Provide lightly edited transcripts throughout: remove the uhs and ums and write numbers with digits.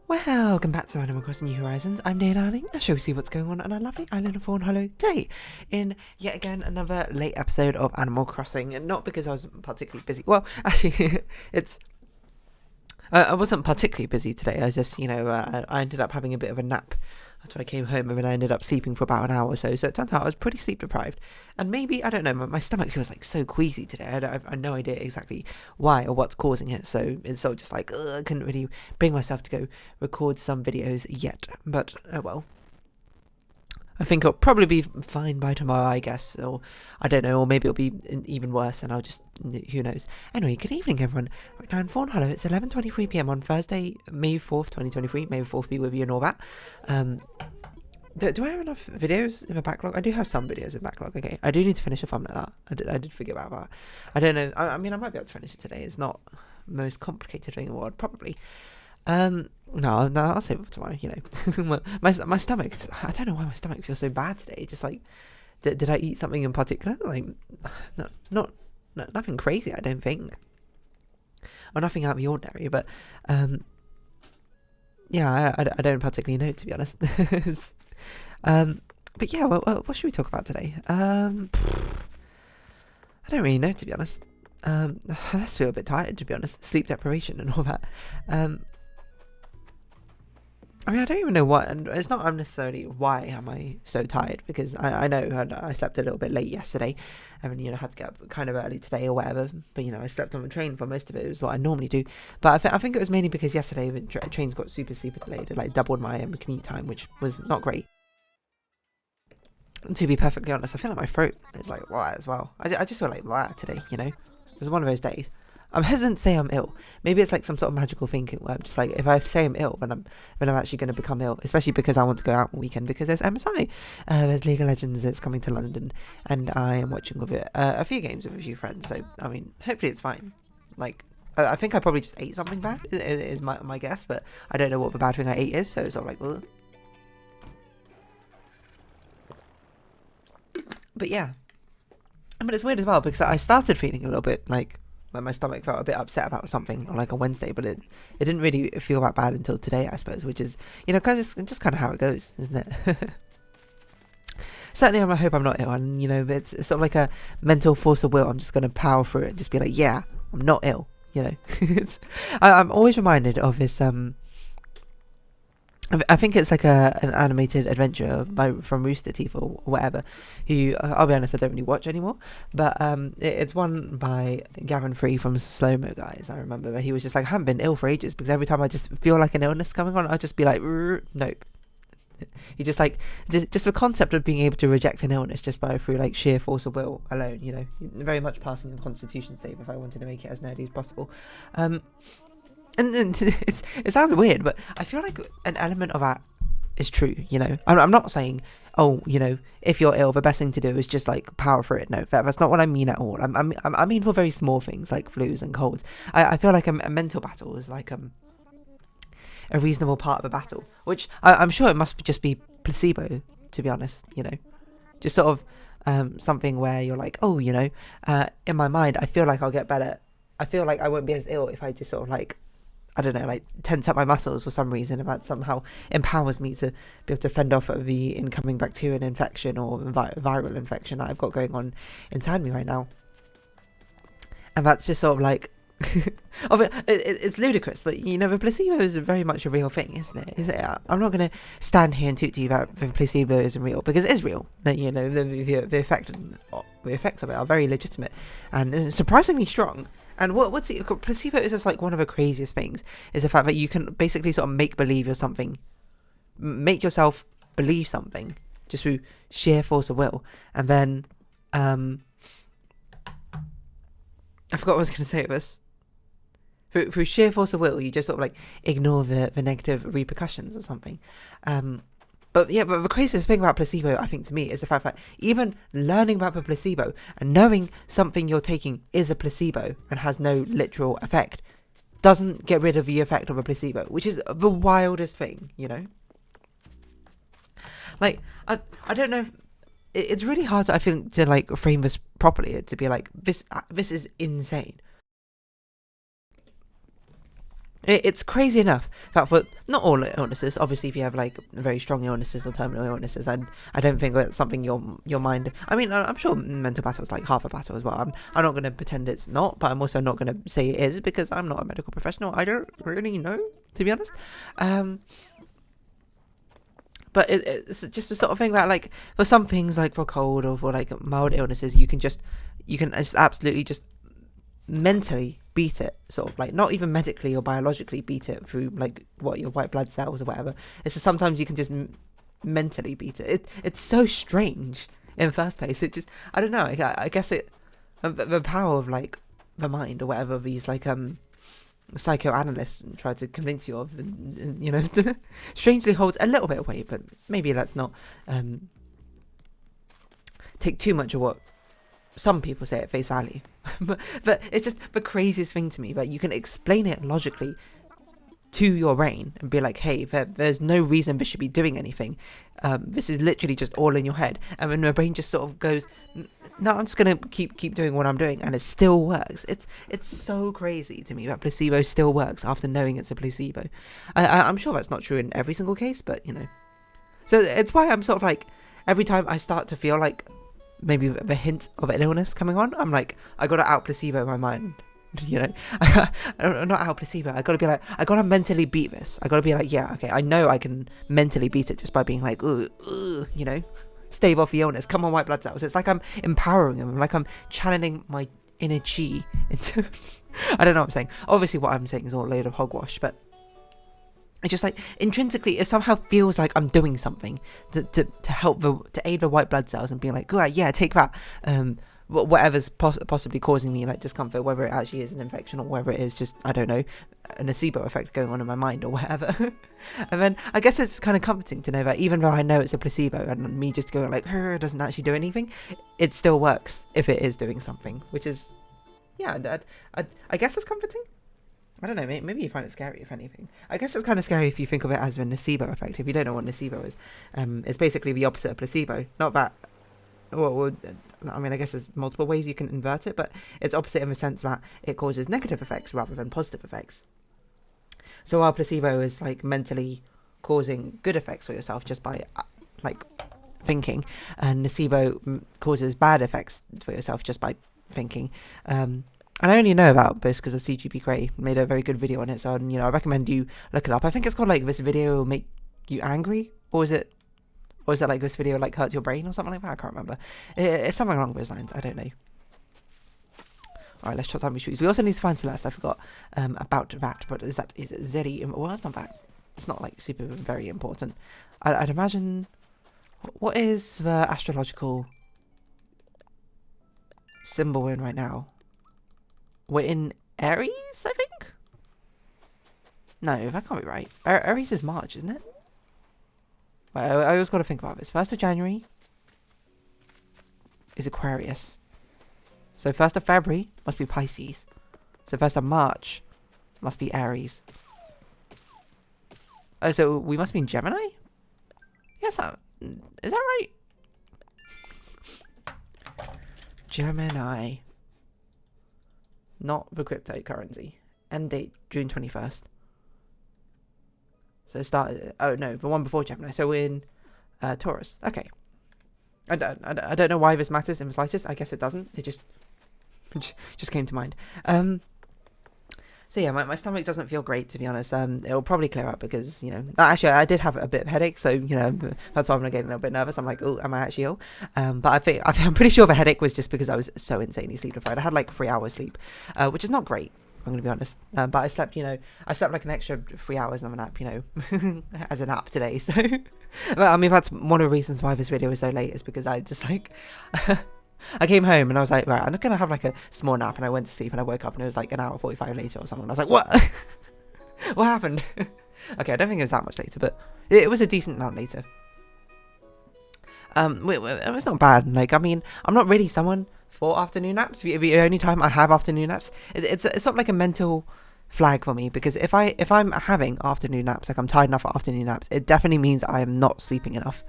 Welcome back to Animal Crossing New Horizons. I'm Neil Darling. I shall see what's going on our lovely island of Fawnhollow today in yet again another late episode of Animal Crossing, and not because I was particularly busy. Well, actually, I wasn't particularly busy today. I just, I ended up having a bit of a nap after I came home, and then I ended up sleeping for about an hour or so. So it turns out I was pretty sleep deprived, and maybe, I don't know, my stomach feels like so queasy today. I have no idea exactly why or what's causing it. So it's sort of just like I couldn't really bring myself to go record some videos yet. But oh well. I think it'll probably be fine by tomorrow, I guess, or I don't know, or maybe it'll be even worse, and I'll just, who knows. Anyway, good evening, everyone. Right now in Fawnhallow, it's 11:23 p.m. on Thursday, May 4th, 2023. May the 4th be with you and all that. Do I have enough videos in my backlog? I do have some videos in backlog. Okay, I do need to finish a thumbnail. I did forget about that. I don't know. I mean, I might be able to finish it today. It's not the most complicated thing in the world, probably. No, I'll save it for tomorrow. My stomach. I don't know why my stomach feels so bad today. Just like, did I eat something in particular? Like, no, nothing crazy. I don't think, or nothing out of the ordinary. But yeah, I don't particularly know, to be honest. But yeah, well, what should we talk about today? I don't really know, to be honest. I just feel a bit tired, to be honest. Sleep deprivation and all that. I mean, I don't even know what, and it's not necessarily why am I so tired, because I know I slept a little bit late yesterday, and had to get up kind of early today or whatever, but I slept on the train for most of it. It was what I normally do, but I think it was mainly because yesterday the trains got super delayed. It like doubled my commute time, which was not great. To be perfectly honest, I feel like my throat is like blah as well. I just feel like blah today, It's one of those days. I'm hesitant to say I'm ill. Maybe it's like some sort of magical thinking where I'm just like, if I say I'm ill, then I'm actually going to become ill. Especially because I want to go out on the weekend, because there's MSI, there's League of Legends that's coming to London, and I am watching with it a few games with a few friends. So I mean, hopefully it's fine. Like, I think I probably just ate something bad is my guess, but I don't know what the bad thing I ate is. So it's sort of like, ugh. But yeah, but it's weird as well, because I started feeling a little bit like my stomach felt a bit upset about something on like a Wednesday, but it didn't really feel that bad until today, I suppose, which is, just kind of how it goes, isn't it? Certainly, I hope I'm not ill, and it's sort of like a mental force of will. I'm just going to power through it and just be like, yeah, I'm not ill, I'm always reminded of this, I think it's like an animated adventure from Rooster Teeth or whatever, who, I'll be honest, I don't really watch anymore, but it's one by Gavin Free from Slow Mo Guys. I remember where he was just like, I haven't been ill for ages, because every time I just feel like an illness coming on, I'll just be like, nope. He just like, just the concept of being able to reject an illness just through like sheer force of will alone, very much passing a constitution save if I wanted to make it as nerdy as possible. And it sounds weird, but I feel like an element of that is true, I'm not saying, if you're ill, the best thing to do is just like power through it. No, that's not what I mean at all. I mean for very small things like flus and colds. I feel like a mental battle is like a reasonable part of a battle, which I'm sure it must just be placebo, to be honest, just sort of something where you're like, in my mind, I feel like I'll get better. I feel like I won't be as ill if I just sort of like, I don't know, like tense up my muscles for some reason, and that somehow empowers me to be able to fend off the incoming bacterial infection or viral infection that I've got going on inside me right now. And that's just sort of like, it's ludicrous, but the placebo is very much a real thing, isn't it? I'm not going to stand here and toot to you that the placebo isn't real, because it is real. The effects of it are very legitimate and surprisingly strong. And what's it? Placebo is just like one of the craziest things, is the fact that you can basically sort of make believe you're something, make yourself believe something just through sheer force of will, and then I forgot what I was going to say of this. Through sheer force of will, you just sort of like ignore the negative repercussions or something. But the craziest thing about placebo, I think, to me, is the fact that even learning about the placebo and knowing something you're taking is a placebo and has no literal effect doesn't get rid of the effect of a placebo, which is the wildest thing, Like, I don't know. It's really hard, I think, to like frame this properly, to be like, this is insane. It's crazy enough that for not all illnesses, obviously if you have like very strong illnesses or terminal illnesses, I don't think that's something your mind. I mean, I'm sure mental battle is like half a battle as well. I'm not going to pretend it's not, but I'm also not going to say it is because I'm not a medical professional. I don't really know, to be honest. But it's just a sort of thing that, like, for some things, like for cold or for like mild illnesses, you can just absolutely just mentally beat it, sort of like not even medically or biologically beat it through like what your white blood cells or whatever. It's just sometimes you can just mentally beat it. It's so strange in the first place. It just, I don't know. I guess the power of like the mind or whatever these like psychoanalysts try to convince you of, and you know, strangely holds a little bit of weight. But maybe let's not take too much of what some people say at face value. but it's just the craziest thing to me that you can explain it logically to your brain and be like, hey, there's no reason this should be doing anything. This is literally just all in your head. And then my brain just sort of goes, no, I'm just gonna keep doing what I'm doing, and it still works. It's so crazy to me that placebo still works after knowing it's a placebo. I'm sure that's not true in every single case, but you know. So it's why I'm sort of like, every time I start to feel like maybe the hint of an illness coming on, I'm like, I gotta out placebo my mind, you know. Not out placebo, I gotta be like, I gotta mentally beat this. I gotta be like, yeah, okay, I know I can mentally beat it just by being like, ooh, you know, stave off the illness, come on white blood cells. It's like I'm empowering them, like I'm channeling my inner chi into I don't know what I'm saying. Obviously what I'm saying is all a load of hogwash, but it's just like intrinsically it somehow feels like I'm doing something to help to aid the white blood cells and being like, oh yeah, take that, whatever's possibly causing me like discomfort, whether it actually is an infection or whether it is just, I don't know, a nocebo effect going on in my mind or whatever. And then I guess it's kind of comforting to know that even though I know it's a placebo and me just going like, it doesn't actually do anything, it still works if it is doing something, which is, yeah, I guess it's comforting. I don't know, maybe you find it scary, if anything. I guess it's kind of scary if you think of it as a nocebo effect. If you don't know what nocebo is, it's basically the opposite of placebo. Not that, well, I mean, I guess there's multiple ways you can invert it, but it's opposite in the sense that it causes negative effects rather than positive effects. So while placebo is like mentally causing good effects for yourself just by like thinking, and nocebo causes bad effects for yourself just by thinking. And I only know about this because of CGP Grey made a very good video on it, so you know, I recommend you look it up. I think it's called like this video will make you angry, or is it like this video like hurts your brain or something like that? I can't remember. It's something along those lines. I don't know. All right, let's chop down these trees. We also need to find Celeste. I forgot about that, but is it very? Well, it's not that. It's not like super very important. I'd imagine. What is the astrological symbol we're in right now? We're in Aries, I think? No, that can't be right. Aries is March, isn't it? Wait, I always got to think about this. 1st of January is Aquarius. So 1st of February must be Pisces. So 1st of March must be Aries. Oh, so we must be in Gemini? Yes, is that right? Gemini. Not the cryptocurrency. End date June 21st. So start. Oh no, the one before Gemini. So we're in Taurus. Okay. I don't know why this matters in the slightest. I guess it doesn't. It just came to mind. So yeah, my stomach doesn't feel great, to be honest. It'll probably clear up because, you know, actually I did have a bit of headache, so you know that's why I'm getting a little bit nervous. I'm like, oh, am I actually ill? But I'm pretty sure the headache was just because I was so insanely sleep deprived. I had like 3 hours sleep, which is not great, I'm gonna be honest. But I slept like an extra 3 hours of a nap, you know, as a nap today. So, but, I mean, that's one of the reasons why this video is so late, is because I just like. I came home and I was like, right, I'm just gonna have like a small nap, and I went to sleep and I woke up and it was like an hour 45 later or something. And I was like, what? What happened? Okay, I don't think it was that much later, but it was a decent amount later. It was not bad. Like, I mean, I'm not really someone for afternoon naps. The only time I have afternoon naps, it's sort of like a mental flag for me, because if I'm having afternoon naps, like I'm tired enough for afternoon naps, it definitely means I am not sleeping enough.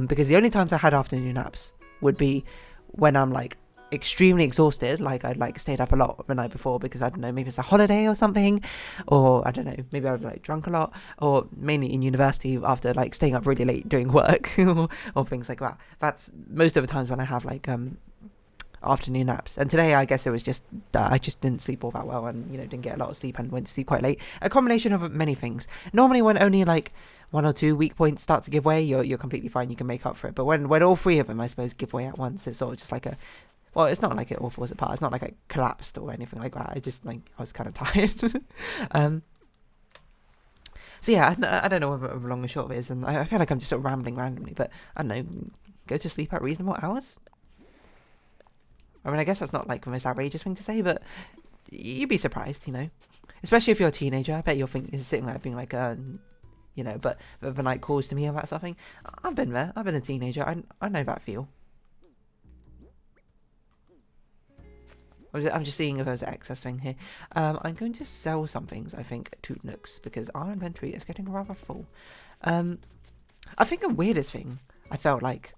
Because the only times I had afternoon naps would be when I'm like extremely exhausted, like I'd like stayed up a lot the night before because I don't know, maybe it's a holiday or something, or I don't know, maybe I've like drunk a lot, or mainly in university after like staying up really late doing work or things like that. That's most of the times when I have like afternoon naps. And today I guess it was just I just didn't sleep all that well, and didn't get a lot of sleep and went to sleep quite late. A combination of many things. Normally when only like 1 or 2 weak points start to give way, you're completely fine, you can make up for it. But when all 3 of them, I suppose, give way at once, it's sort of just like it's not like it all falls apart, it's not like I collapsed or anything like that, I was kind of tired. So yeah, I don't know what the long and short of it is, and I feel like I'm just sort of rambling randomly, but I don't know, go to sleep at reasonable hours? I mean, I guess that's not like the most outrageous thing to say, but you'd be surprised, especially if you're a teenager. I bet you're sitting there being like, but the night calls to me about something. I've been there. I've been a teenager. I know that feel. I'm just seeing if there's an excess thing here. I'm going to sell some things, I think, to Nooks, because our inventory is getting rather full. I think the weirdest thing I felt like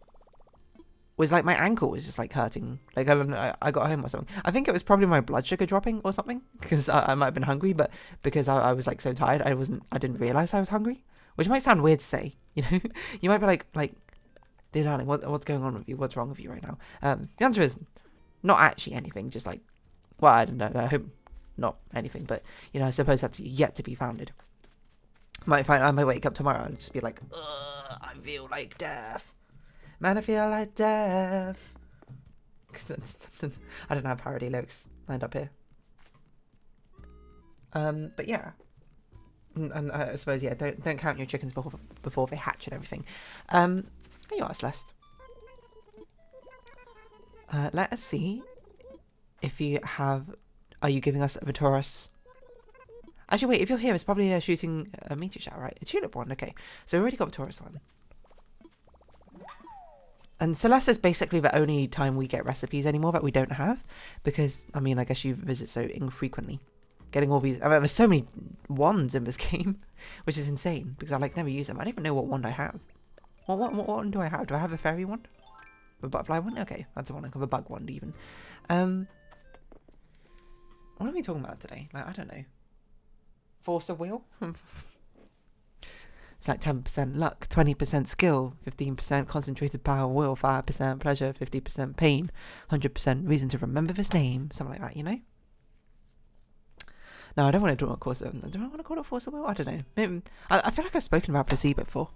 was like my ankle was just like hurting. Like I got home or something. I think it was probably my blood sugar dropping or something, because I might have been hungry, but because I was like so tired, I didn't realize I was hungry, which might sound weird to say. You might be like, dear darling, what's going on with you? What's wrong with you right now? The answer is not actually anything. Just like, well, I don't know. I hope not anything, but I suppose that's yet to be founded. I might wake up tomorrow and just be like, I feel like death. Man, I feel like death. I don't have parody lyrics lined up here. But yeah. And I suppose, yeah, don't count your chickens before they hatch and everything. Here you are, Celeste. Let us see if you have... Are you giving us the Taurus? Actually, wait, if you're here, it's probably shooting a meteor shower, right? A tulip one, okay. So we already got the Taurus one. And Celeste is basically the only time we get recipes anymore that we don't have, because, I mean, I guess you visit so infrequently. Getting all these... I mean, there's so many wands in this game, which is insane, because I, like, never use them. I don't even know what wand I have. What wand do I have? Do I have a fairy wand? A butterfly one? Okay, that's the one. I have a bug wand, even. What are we talking about today? Like, I don't know. Force of will? It's like 10% luck, 20% skill, 15% concentrated power, will, 5% pleasure, 50% pain, 100% reason to remember this name, something like that, No, I don't want to do a course. Do I want to call it force of will? I don't know. Maybe, I feel like I've spoken about placebo before.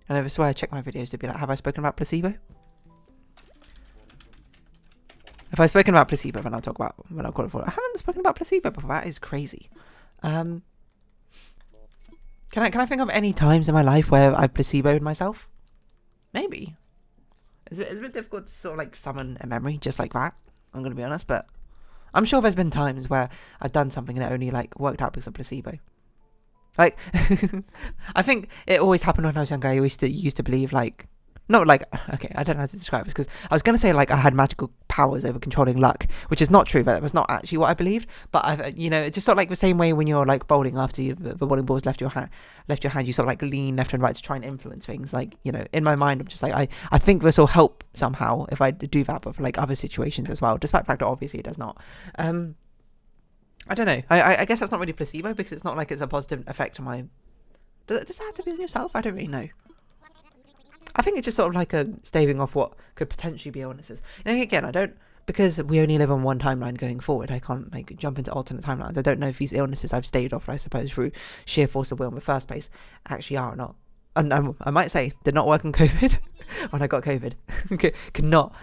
And I swear I check my videos to be like, have I spoken about placebo? If I've spoken about placebo, then I'll talk about when I'll call it for. I haven't spoken about placebo before. That is crazy. Can I think of any times in my life where I've placeboed myself? Maybe. It's a bit difficult to sort of like summon a memory just like that. I'm gonna be honest, but I'm sure there's been times where I've done something and it only like worked out because of placebo. Like, I think it always happened when I was younger. I used to believe like. Not like, okay, I don't know how to describe this, because I was going to say like I had magical powers over controlling luck, which is not true. That was not actually what I believed. But it's just sort of like the same way when you're like bowling after the bowling ball's left your hand, you sort of like lean left and right to try and influence things. Like, in my mind, I'm just like, I think this will help somehow if I do that, but for like other situations as well, despite the fact that obviously it does not. I don't know. I guess that's not really placebo, because it's not like it's a positive effect on my... Does that have to be on yourself? I don't really know. I think it's just sort of like a staving off what could potentially be illnesses. Again, I don't, because we only live on one timeline going forward, I can't like jump into alternate timelines. I don't know if these illnesses I've staved off, I suppose, through sheer force of will in the first place, actually are or not. And I might say, did not work on COVID when I got COVID. Could not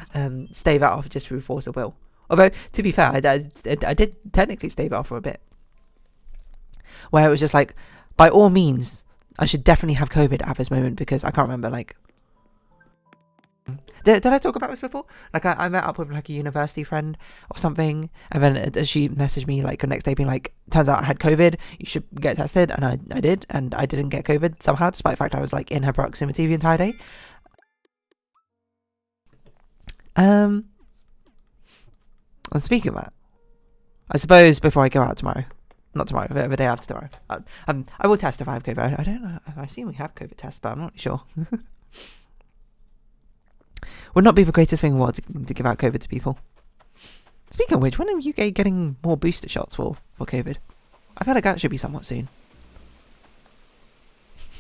stave that off just through force of will. Although, to be fair, I did technically stave it off for a bit. Where it was just like, by all means, I should definitely have COVID at this moment, because I can't remember, like... Did I talk about this before? Like, I met up with like a university friend or something, and then she messaged me like the next day being like, turns out I had COVID, you should get tested, and I did, and I didn't get COVID somehow, despite the fact I was like in her proximity the entire day. And speaking of that, I suppose before I go out tomorrow, not tomorrow, the day after tomorrow, I will test if I have COVID. I don't know, I assume we have COVID tests, but I'm not sure. Would not be the greatest thing in the world to give out COVID to people. Speaking of which, when are you getting more booster shots for COVID? I feel like that should be somewhat soon.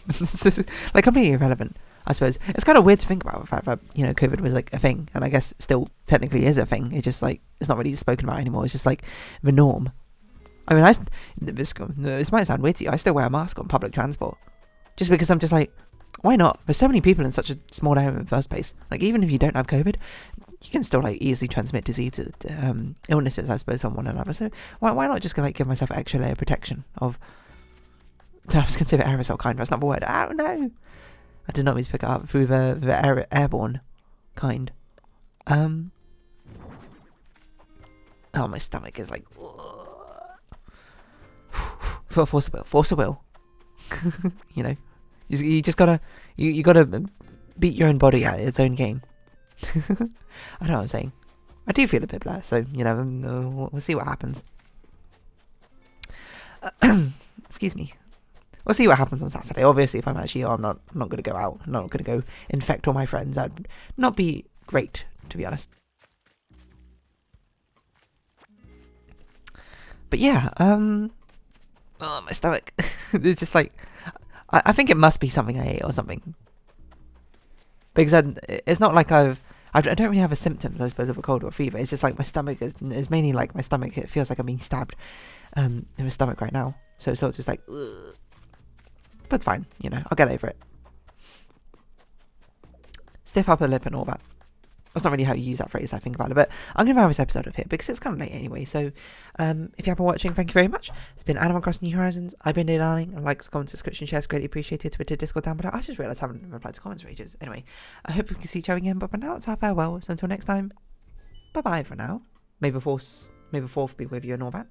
This is like completely irrelevant, I suppose. It's kind of weird to think about the fact that, you know, COVID was like a thing, and I guess it still technically is a thing. It's just like, it's not really spoken about anymore. It's just like the norm. I mean, this might sound weird to you. I still wear a mask on public transport. Just because I'm just like, why not? There's so many people in such a small area in the first place. Like, even if you don't have COVID, you can still like easily transmit diseases, illnesses, I suppose, from one another. So why not just like give myself an extra layer of protection of... I was going to say the aerosol kind, but that's not the word. Oh no! I did not mean to pick it up through the airborne kind. Oh, my stomach is like... Force a will. You know, you just gotta you gotta beat your own body at its own game. I know what I'm saying. I do feel a bit blur, so you know, we'll see what happens. Excuse me. We'll see what happens on Saturday. Obviously, if I'm actually, I'm not going to go out. I'm not going to go infect all my friends. That'd not be great, to be honest. But yeah, oh, my stomach. It's just like, I think it must be something I ate or something. Because it's not like I don't really have a symptoms, I suppose, of a cold or a fever. It's just like my stomach is mainly like my stomach. It feels like I'm being stabbed in my stomach right now. So it's just like, ugh. But it's fine, you know, I'll get over it. Stiff upper lip and all that. That's not really how you use that phrase, I think about it, but I'm going to have this episode up here because it's kind of late anyway. So if you have been watching, thank you very much. It's been Animal Crossing New Horizons. I've been Dave Darling. Likes, comments, subscription, shares, greatly appreciated. Twitter, Discord down below. I just realised I haven't replied to comments for ages. Anyway, I hope we can see each other again, but for now, it's our farewell. So until next time, bye-bye for now. May the fourth be with you and all that.